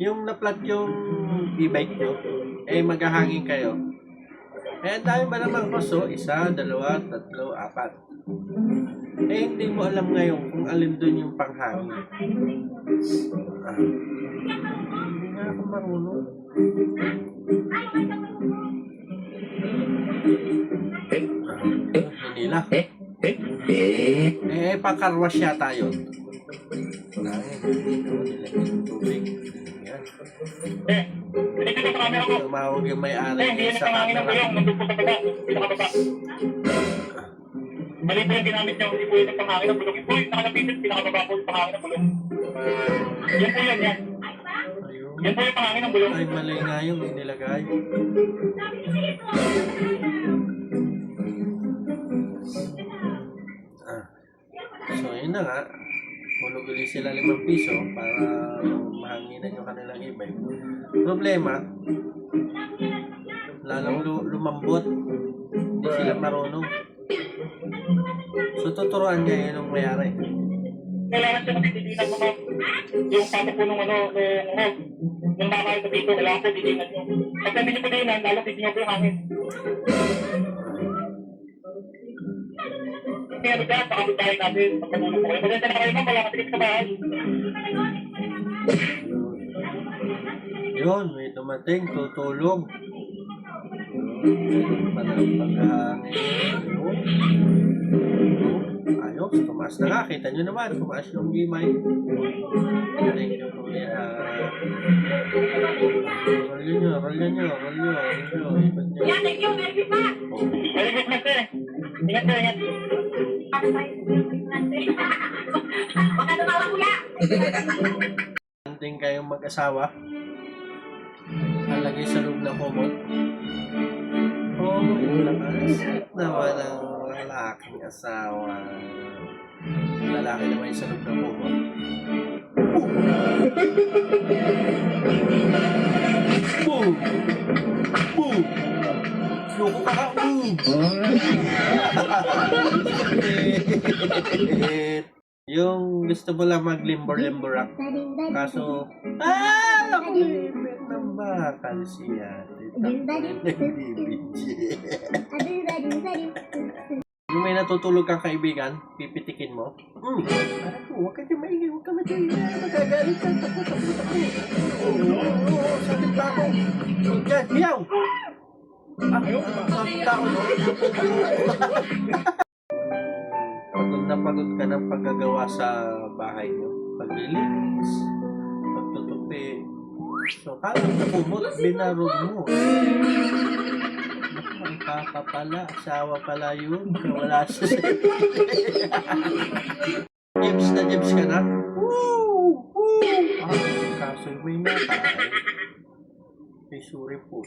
Yung na-plug yung e-bike nyo, eh maghahangin kayo. Eh, ang dami ba naman koso? 1, 2, 3, 4. Eh, hindi mo alam ngayon kung alin doon yung panghangin. Hindi nga ako marunong. Manila. Eh, pangkarwas yata yun. Tumawag yung may-ari sa camera. Mali po yung ginamit niya, hindi po yung pangangin ng bulong. Ito yung nakalapitin, pinakababa po yung pangangin ng bulong. Yan po yan. Yan po yung pangangin ng bulong. Ay, mali nga yung inilagay. So, yun na nga. Hulog ulit sila 5 piso para mahanginan yung kanilang e-bike. Problema, lalong lumambot. Hindi sila marunong. So, tuturuan niya yun ang mayari. Kailangan siya matitigilan mo yung pato po nung yung nakakaya sa dito, kailangan po tigilan nyo. Pag hindi nyo po dinan, lalo tigilan po yung hangin. Kaya ano dyan, pakapit tayo natin, pagkagulo po kayo. Maganda na kayo ma'am, wala katigit sa bahay. Yun, may dumating, tutulong. Ayos, tumaas na nga. Kita nyo naman, tumaas yung gimay. Thank you po yan. Rolyo nyo. Yeah, thank you, very good pa. Very good na sir. Ingat sir, ingat. Baka tumawa kuya. Anting kayong mag-asawa. Nalagay sa loob ng kumot. Oh, lakas naman ang lalaking asawa. Lalaki naman yung sa loob ng kumot. Boom! Boom! Loko ka ka! Boom! Yung gusto mo lang mag-limber-limberak. Kaso, nakulipit ng bakal siya. Yung may natutulog kang kaibigan, pipitikin mo. Huwag ka dyan maingay, huwag ka dyan. Magagalit ka, takot. Sakit pa ako. Huwag dyan, hiyaw! Tao, no? Pagod ka ng paggagawa sa bahay nyo. Paglilinis, pagtutupi. So, kalang nakumot, binarog mo. Ang papa pala, asawa pala yun. Wala siya. Jibs ka na? Woo! Kaso may nakakay. Okay, sorry po.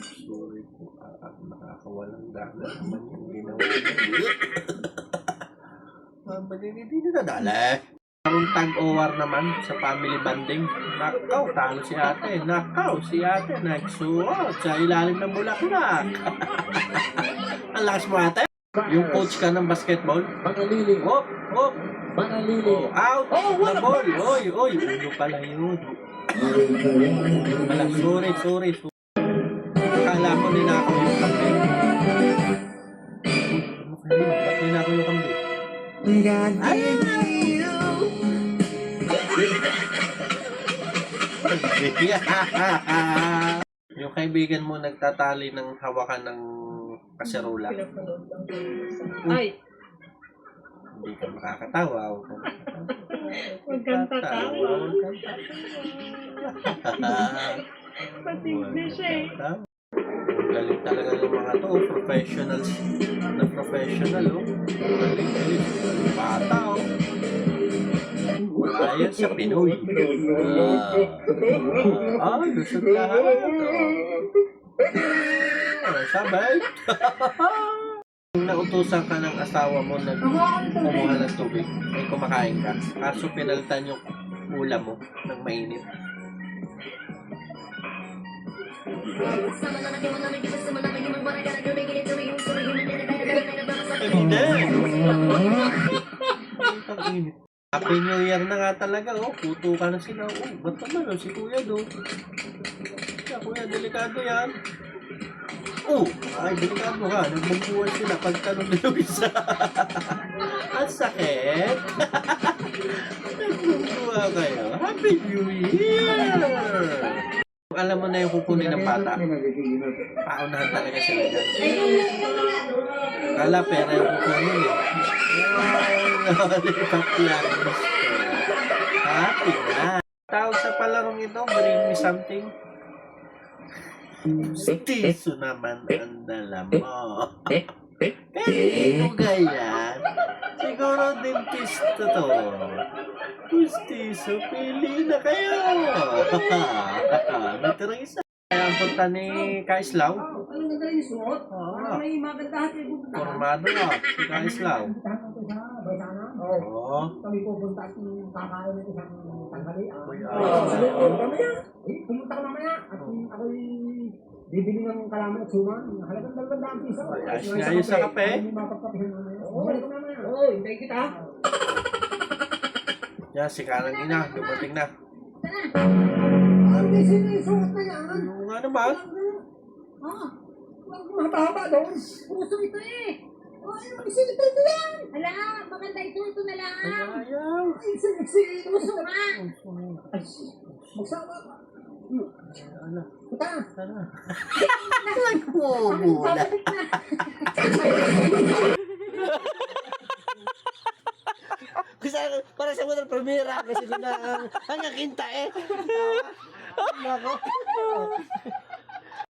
Nakakawalang gana naman yung ginawa niya. Hindi na nadala. Parang tag-OR naman sa family banding. Nakaw, talo si ate. Nagsuot sa ilalim ng bulaklak. Ang lakas mo ate. Yung coach ka ng basketball. Pangalili. Hop. Pangalili. Out. Na ball. Oy. Ulo pala yun. Sorry. Akala mo ninakaw yung kambi. Ba't ninakaw yung kambi? Yung kaibigan mo nagtatali ng hawakan ng kaserola. Ay, Hindi ka makakatawa. huwag kang tatawa. Patig na siya eh. Galing talaga ng mga to, professionals na professional, oh. Galing. Bata, oh. Wala yan sa Pinoy. Lusot lahat. Sabay. Kung nautusan ka ng asawa mo na kumuha ng tubig, ay kumakain ka. Kaso pinalitan yung ulam mo ng mainit. Hindi. Happy New Year na nga nga talaga, oh. Puto ka na sila. Oh, ba't naman, oh, si Kuya do. Kaya Kuya, delikado yan. Oh, ay, delikado ka. Nagmangkuhan sila pagtanong nila isa. Ang sakit. Nagmangkuha kayo. Happy New Year! Kung alam mo na yung kukunin ng bata, paunahan talaga sila dyan. Kala pera yung kukunin eh. Happy na. Tawag sa palarong ito, bring me something. Stiso naman ang dala mo. Kanino ganyan? Siguro dentista to. Pustiso, pili na kayo. May tirang isa. Kaya ang punta ni Kaislaw. Ano na tayo suot? May magandahan tayo buta. Formado nga, si Kaislaw. Oo. Kami pupunta at kakain ng isang tanghalian. Uy, Mamaya, pumunta ko mamaya at ako'y bibili ng kalaman at suman. Halagang 200 piso. ayos nga yun sa kape. Hindi mapagkapihan mamaya. Balik ko mamaya. Oo, hintay kita. Yan, si Karang Ina, dumating na. Ang sinusuot na yan. Yung nga naman. Mahaba doon. Puso ito eh. Ay, ito yan. Hala, maganda ito na lang. Ayaw. Ay, sexy. Puso nga. Magsama ka. Ano? Puta. Ano? Nagmumula. Para sa mga primera kasi na ang kinta eh. Tawa. Nako.